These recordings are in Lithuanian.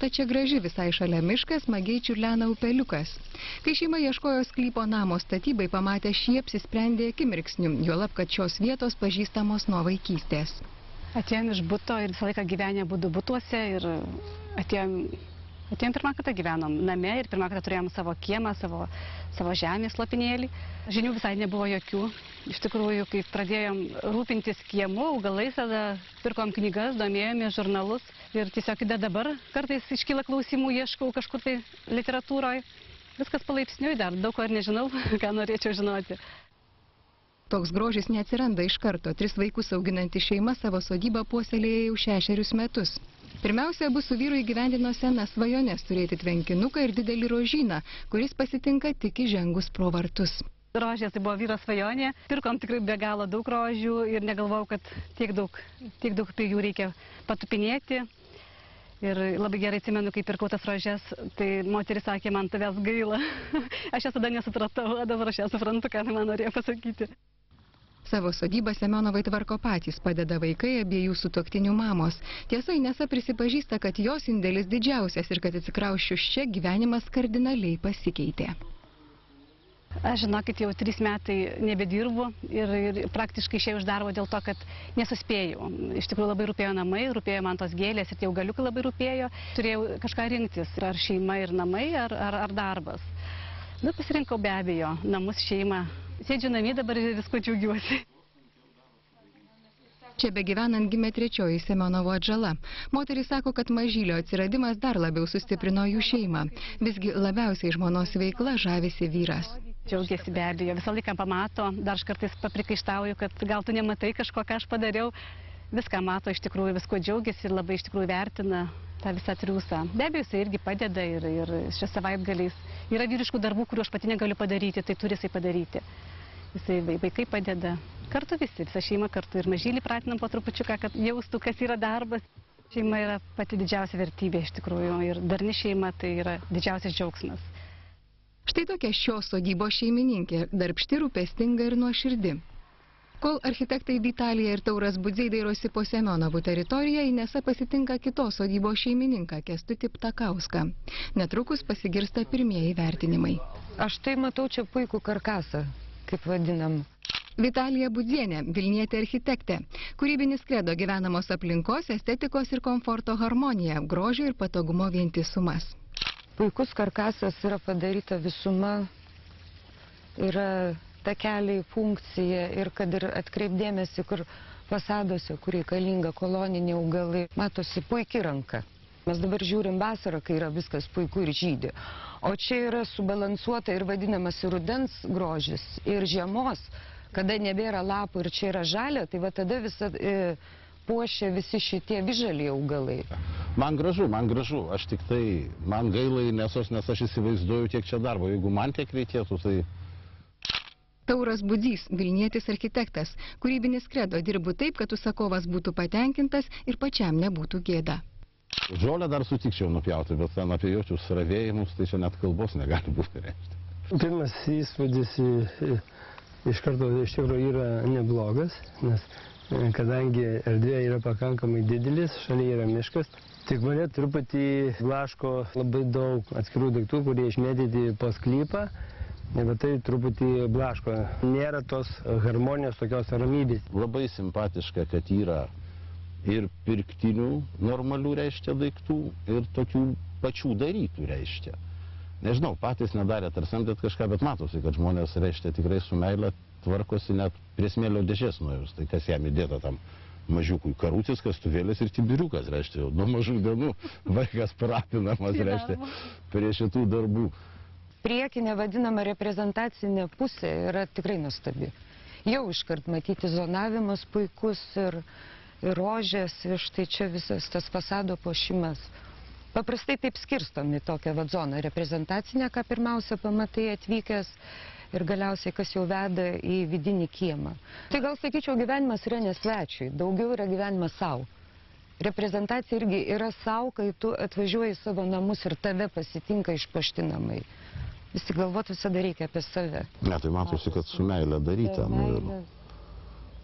Tačiau graži visai šalia miškas, smagiai čiurlena upeliukas. Kai šeima ieškojo sklypo namo statybai, pamatė šį apsisprendė akimirksniu, juolab, kad šios vietos pažįstamos nuo vaikystės. Atėjom iš buto ir visą laiką gyvenę būdu butuose ir atėjom pirmą kartą gyvenom name ir pirmą kartą turėjom savo kiemą, savo žemės lopinėlį. Žinių visai nebuvo jokių. Iš tikrųjų, kai pradėjom rūpintis kiemu, augalais, tada pirkom knygas, domėjomės žurnalus ir tiesiog dabar kartais iškyla klausimų, ieškau kažkur tai literatūroje. Viskas palaipsniui, dar daug ko ir nežinau, ką norėčiau žinoti. Toks grožis neatsiranda iš karto. 3 vaikus auginanti šeima savo sodybą puoselėja jau 6 metus. Pirmiausia, abu su vyru įgyvendino senas svajones turėti tvenkinuką ir didelį rožyną, kuris pasitinka tik įžengus pro vartus. Rožės tai buvo vyro svajonė. Pirkom tikrai be galo daug rožių ir negalvojau, kad tiek daug apie jų reikia patupinėti. Ir labai gerai atsimenu, kai pirkau tas rožes, tai moteris sakė, man tavęs gaila. Aš jas tada nesupratau, o dabar aš ją suprantu, ką man norėjo pasakyti. Savo sodybą Semionovai tvarko patys, padeda vaikai, abiejų sutuoktinių mamos. Tiesa, Inesa prisipažįsta, kad jos indėlis didžiausias ir kad atsikrausčius čia gyvenimas kardinaliai pasikeitė. Aš žinokit, jau 3 metai nebedirbu ir praktiškai išėjau iš darbo dėl to, kad nesuspėjau. Iš tikrųjų labai rūpėjo namai, rūpėjo man tos gėlės ir tie augaliukai labai rūpėjo. Turėjau kažką rinktis, ar šeima ir namai, ar darbas. Nu, pasirinkau be abejo namus, šeimą. Sėdžiu namie dabar ir visko džiaugiuosi. Čia begyvenant gimė 3 Semionovo atžala. Moteris sako, kad mažylio atsiradimas dar labiau sustiprino jų šeimą. Visgi labiausiai žmonos veikla žavisi vyras. Džiaugiasi be abejo, visą laiką pamato, dar aš kartais paprikaištauju, kad gal tu nematai kažko, ką aš padariau. Viską mato, iš tikrųjų visko džiaugiasi ir labai iš tikrųjų vertina tą visą triūsą. Be abejo, jisai irgi padeda ir šią savaitgaliais. Yra vyriškų darbų, kuriuo aš pati negaliu padaryti, tai turi jisai padaryti. Jisai vaikai padeda. Kartu visi, visa šeima kartu ir mažylį pratinam po trupučiuką, kad jaustų, kas yra darbas. Šeima yra pati didžiausia vertybė iš tikrųjų ir darni šeima tai yra didžiausias džiaugsmas. Štai tokia šios sodybos šeimininkė, darbšti, rūpestinga ir nuoširdi. Kol architektai Vitalija ir Tauras Budziai dairosi po Semionovų teritoriją, Inesa pasitinka kitos sodybos šeimininką, Kęstutį Ptakauską. Netrukus pasigirsta pirmieji vertinimai. Aš tai matau čia puikų karkasą, kaip vadinam. Vitalija Budzienė, Vilnietė architektė. Kūrybinis kredo gyvenamos aplinkos, estetikos ir komforto harmonija, grožio ir patogumo vientisumas. Puikus karkasas yra padaryta visuma, yra takeliai, funkcija ir kad ir atkreipdėmėsi, kur fasaduose, kur reikalinga koloniniai augalai, matosi puikiai ranka. Mes dabar žiūrim vasarą, kai yra viskas puiku ir žydi. O čia yra subalansuota ir vadinamas rudens grožis ir žiemos, kada nebėra lapų ir čia yra žalia, tai va tada visa puošia visi šitie visžaliai augalai. Man gražu. Aš tik tai, man gaila, nes aš įsivaizduoju tiek čia darbo. Jeigu man tiek reikėtų, tai... Tauras Budzys, Vilnietis architektas. Kūrybinis kredo, dirbu taip, kad užsakovas būtų patenkintas ir pačiam nebūtų gėda. Žolę dar sutikčiau nupjauti, bet ten apie jokius ravėjimus, tai čia net kalbos negali būti reišti. Pirmas įspūdis iš karto iš tikrųjų yra neblogas, nes kadangi erdvė yra pakankamai didelis, šalia yra miškas, tik mane truputį blaško labai daug atskirų daiktų, kurie išmėtyti po sklypą, bet tai truputį blaško. Nėra tos harmonijos, tokios ramybės. Labai simpatiška, kad yra ir pirktinių normalių reiškia daiktų, ir tokių pačių darytų reiškia. Nežinau, patys nedarė, ar samdėt kažką, bet matosi, kad žmonės reiškia tikrai su meile tvarkosi net prie smėlio dėžės nuėjus. Tai kas jam įdėta tam mažiukui? Karutis, kastuvėlis ir tibiriukas, reiškia, jau nuo mažų dienų vaikas prapinamas, reiškia, prie šitų darbų. Priekinė vadinama reprezentacinė pusė yra tikrai nuostabi. Jau iškart matyti zonavimas puikus ir rožės, ir štai čia visas tas fasado puošimas. Paprastai taip skirstomi tokią zoną reprezentacinę, ką pirmiausia pamatai atvykęs ir galiausiai kas jau veda į vidinį kiemą. Tai gal sakyčiau, gyvenimas yra ne svečiui, daugiau yra gyvenimas savo. Reprezentacija irgi yra savo, kai tu atvažiuoji į savo namus ir tave pasitinka išpuošti namai. Vis tik galvoti visada reikia apie save. Ne, tai matosi, kad su meile daryta.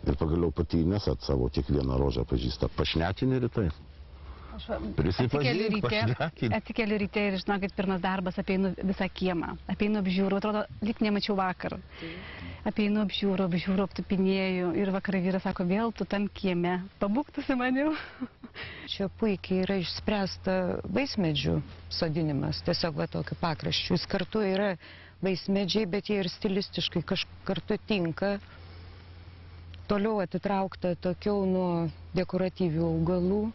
Ir pagaliau pati Inesa savo kiekvieną rožę pažįsta. Pašnekinį rytai. Prisipažink, pašnekink. Atsikeliu ryte ir, žinokit, pirmas darbas, apeinu visą kiemą. Apeinu apžiūrų, atrodo, lyg nemačiau vakar. Apeinu apžiūrų, aptupinėju ir vakarai vyras sako, vėl tu tam kieme, pabūk tu su manim. Čia puikiai yra išspręsta vaismedžių sodinimas, tiesiog va tokiu pakraščiu. Jis kartu yra vaismedžiai, bet jie ir stilistiškai kartu tinka. Toliau atitraukta tokiau nuo dekoratyvių augalų.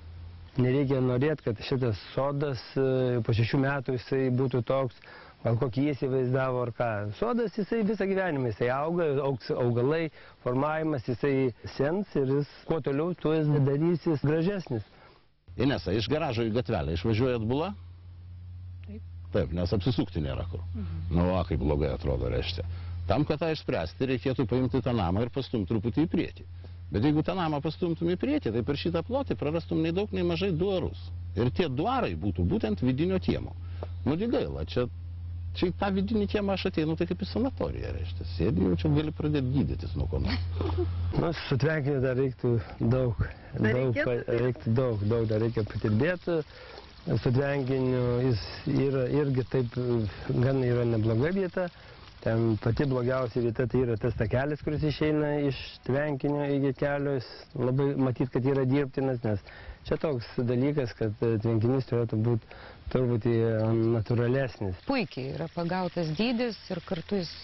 Nereikia norėti, kad šitas sodas po 6 metų jisai būtų toks, gal kokį jis įvaizdavo ar ką. Sodas jisai visą gyvenimą, jisai auga, augs augalai, formavimas, jisai sens ir jis kuo toliau, tuo jis darysis gražesnis. Inesa, iš garažo į gatvelę išvažiuoja atbula? Taip. Taip, nes apsisukti nėra kur. Nu, kaip blogai atrodo, reiškia. Tam, kad tą išspręsti, reikėtų paimti tą namą ir pastumti truputį į priekį. Bet jeigu tą namą pastumtum į priekį, tai per šitą plotį prarastum nei daug, nei mažai duarus. Ir tie duarai būtų būtent vidinio kiemo. Nu, gaila, čia tą vidinį kiemą aš ateinu, tai kaip į sanatoriją, reiškia. Sėdi, jau čia gali pradėti gydytis nuo ko nors. Nu, sutvenkinti dar reiktų daug dar reikia patirbėti. Sutvenkiniu jis yra irgi taip, gan yra nebloga vieta. Ten pati blogiausia vieta tai yra tas takelis, kuris išeina iš tvenkinio iki kelio. Labai matyt, kad yra dirbtinas, nes čia toks dalykas, kad tvenkinys turėtų būti turbūt natūralesnis. Puikiai yra pagautas dydis ir kartu jis,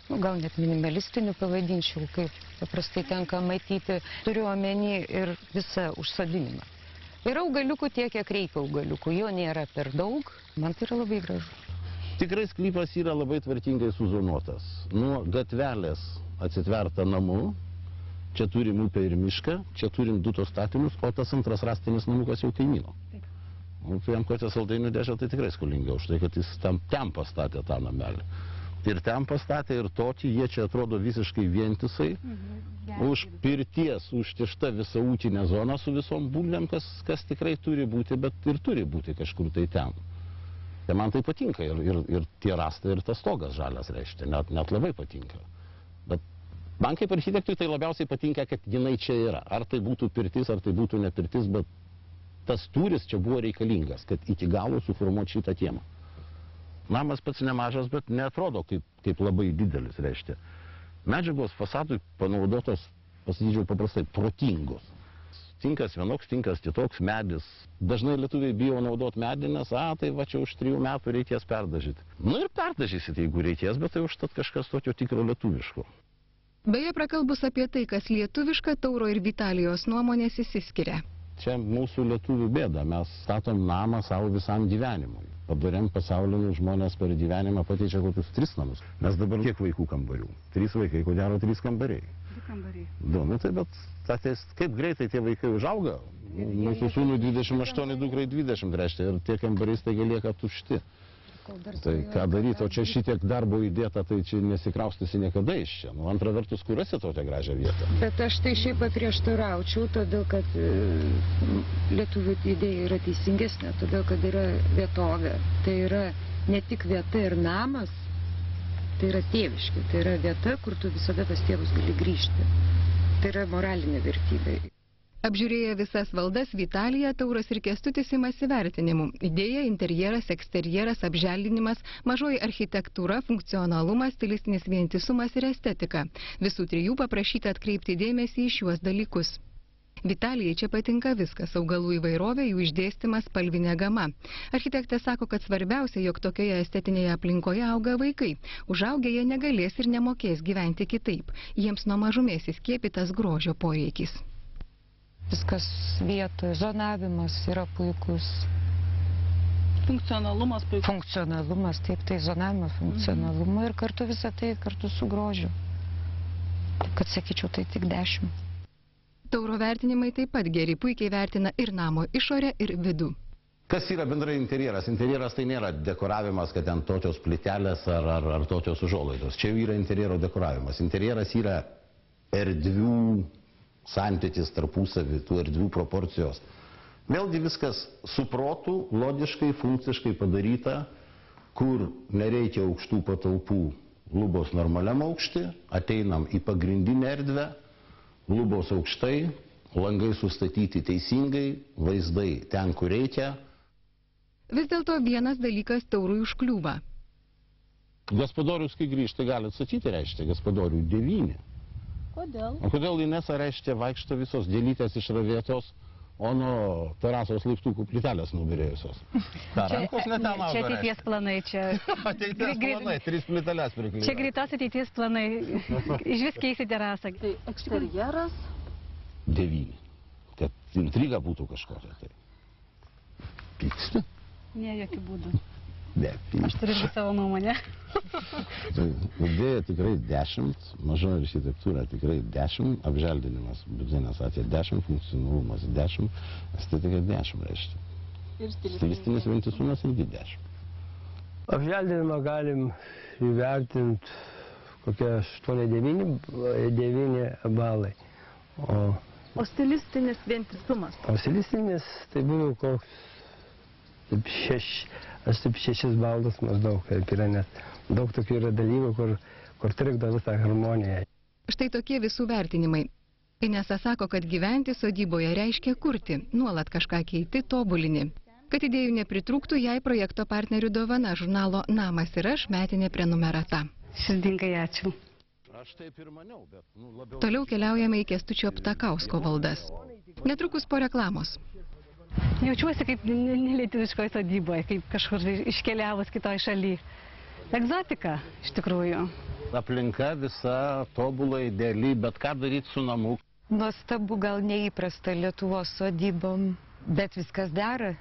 gal net minimalistiniu pavadinčiau, kaip paprastai tenka matyti. Turiu omeny ir visą užsodinimą. Yra augaliukų tiek, kiek reikia augaliukų. Jo nėra per daug. Man tai yra labai gražu. Tikrai sklypas yra labai tvarkingai suzonuotas. Nuo gatvelės atsitverta namu, čia turim upę ir mišką, čia turim 2 tos statinius, o tas antras rąstinis namukas jau kaimyno. Tai jam kokią saldainių dėžę, tai tikrai skolinga už tai, kad jis ten pastatė tą namelį. Ir ten pastatė ir tokį, jie čia atrodo visiškai vientisai. Už pirties užtišta visa ūkinė zona su visom bulvėm, kas tikrai turi būti, bet ir turi būti kažkur tai ten. Tai man tai patinka ir tie rąstai ir tas stogas žalias reiškia, net labai patinka. Bet man kaip architektui tai labiausiai patinka, kad jinai čia yra. Ar tai būtų pirtis, ar tai būtų ne pirtis, bet tas tūris čia buvo reikalingas, kad iki galo suformuoti šitą kiemą. Namas pats nemažas, bet neatrodo kaip labai didelis reiškia. Medžiagos fasadui panaudotos, pasakyčiau paprastai, protingos. Tinkas vienoks, tinkas kitoks, medis. Dažnai lietuviai bijo naudoti medį, nes, tai va čia už 3 metų reikės perdažyti. Nu ir perdažysit, jeigu reikės, bet tai užtat kažkas tokio tikro lietuviško. Beje, prakalbus apie tai, kas lietuviška, Tauro ir Vitalijos nuomonės išsiskiria. Čia mūsų lietuvių bėda. Mes statom namą savo visam gyvenimui. Padarėm pasaulinių žmonės per gyvenimą pateičia kokius 3 namus. Mes dabar kiek vaikų kambarių? 3 vaikai, ko gero 3 kambariai. 2 kambariai. 2, nu tai bet kaip greitai tie vaikai užauga. Mūsų sūnų 28, dukrai 20 reiškia ir tie kambariai staiga lieka tušti. Tai ką daryti, o čia šitiek darbo įdėta, tai čia nesikraustysi niekada iš čia. Nu, antra vertus, kur rasi tokią gražią vietą? Bet aš tai šiaip paprieštaraučiau, todėl kad lietuvių idėja yra teisingesnė, todėl kad yra vietovė. Tai yra ne tik vieta ir namas, tai yra tėviškė, tai yra vieta, kur tu visada pas tėvus gali grįžti. Tai yra moralinė vertybė. Apžiūrėję visas valdas, Vitalija, Tauras ir Kęstutis imasi vertinimų. Idėja, interjeras, eksterjeras, apželdinimas, mažoji architektūra, funkcionalumas, stilistinis vientisumas ir estetika. Visų 3 paprašyta atkreipti dėmesį į šiuos dalykus. Vitalijai čia patinka viskas - augalų įvairovė, jų išdėstymas, spalvinė gama. Architektas sako, kad svarbiausia, jog tokioje estetinėje aplinkoje auga vaikai. Užaugę jie negalės ir nemokės gyventi kitaip. Jiems nuo mažumės įskiepytas grožio poreikis. Viskas vietoje, zonavimas yra puikus. Funkcionalumas puikus. Funkcionalumas, taip, tai zonavimo funkcionalumo ir kartu visą tai kartu su grožiu. Taip, kad sakyčiau, tai tik 10. Tauro vertinimai taip pat geri, puikiai vertina ir namo išorę, ir vidų. Kas yra bendrai interjeras? Interjeras tai nėra dekoravimas, kad ten tokios plytelės ar tokios užuolaidos. Čia yra interjero dekoravimas. Interjeras yra erdvių santykis tarpusavį, tų erdvių proporcijos. Vėlgi viskas su protu, logiškai, funkciškai padaryta, kur nereikia aukštų patalpų, lubos normaliam aukšti, ateinam į pagrindinę erdvę, lubos aukštai, langai sustatyti teisingai, vaizdai ten, kur reikia. Vis dėlto vienas dalykas Taurui užkliūva. Gaspadorius, kai grįžta, gali atsakyti, reiškia, Gaspadorių 9. Kodėl? O kodėl Inesa, reiškia, vaikšto visos dėlytės išravėtos, o nuo terasos laiptukų plytelės nubirėjusios? Rankos ne ten auga, Čia ateities planai, čia... Ateities planai, 3 plyteles priklyja. Čia greitos ateities planai. Iš vis keisti terasą. Tai eksterjeras? 9. Kad intriga būtų kažkokia, tai. Pyksti? Ne, jokių būdų. Ne, pyksti. Aš turiu savo nuomonę. Idėja tikrai 10, mažoji architektūra tikrai 10, apželdinimas, Budzinės atė 10, funkcionalumas 10, estetika 10 reiškia. Ir Stilistinis vientisumas irgi 10. Apželdinimą galim įvertinti kokie 8-9 balai. O stilistinis vientisumas? O stilistinis tai būtų koks 6 balus maždaug, kaip yra, nes daug tokių yra dalyvių, kur trikdo visą harmoniją. Štai tokie visų vertinimai. Inesa sako, kad gyventi sodyboje reiškia kurti, nuolat kažką keiti, tobulini. Kad idėjų nepritrūktų, jai projekto partnerių dovana žurnalo Namas ir aš metinė prenumerata. Širdingai ačiū. Aš taip ir maniau, bet labiau... Toliau keliaujame į Kęstučio Ptakausko valdas. Netrukus po reklamos. Jaučiuosi kaip nelietuviškoje sodyboje, kaip kažkur iškeliavus kitoj šaly. Egzotika, iš tikrųjų. Aplinka visa tobula, ideali, bet ką daryti su namu? Nuostabu, gal neįprasta Lietuvos sodybom, bet viskas dera.